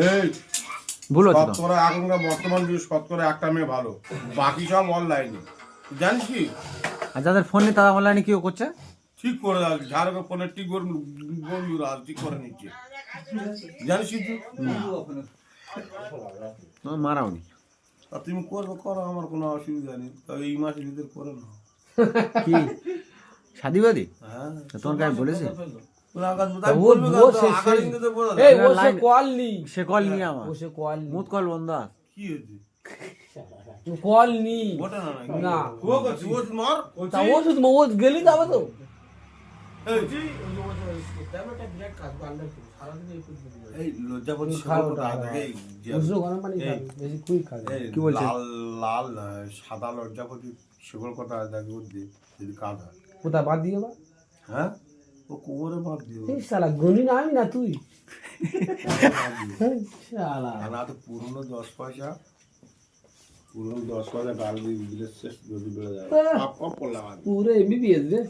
এই ভুল হচ্ছে তো। শতকরা এখনকার বর্তমান যুগে শতকরা একটা মেয়ে ভালো, বাকি সব অনলাইনে। জানিস কি? আর যাদের ফোন নেই তারা অনলাইনে কি করছে? ঠিক করে দাও, যার ফোনের টিক বন্ধুরা ঠিক করে নিচ্ছে। জানিস কি তুই? তোমার মারাও নি। আর তুমি করবে করো, আমার কোনো অসুবিধা নেই, তবে এই মাসের ভিতরে করে নাও। কি শাদিবাদী? হ্যাঁ তোমাকে আমি বলেছি সে কল নি আমার মুত কল বন্ধ আছে। কি হয়েছে? কল নি ওটা না না ও করছি, ও মার তা ওষুধ ওষুধ গেলি যাবে তো এই লজ্জা করছি গরম পানি বেশি খুই খাবে কি বলছে? লাল লাল সাদা লজ্জা করছি সেগুলো কথা দেখে বুঝলি যদি কাজ হয়। কোথায় বাদ দিয়ে বা হ্যাঁ ও কোমরে বাদ দিও এই শালা গনি না আমি না তুই শালা না তো পুরনো 10 পয়সা গাল দিয়ে দিলে শেষ যদি বেড়ে যায় পাপ পাপ করলাম পুরো এমবিবিএস রে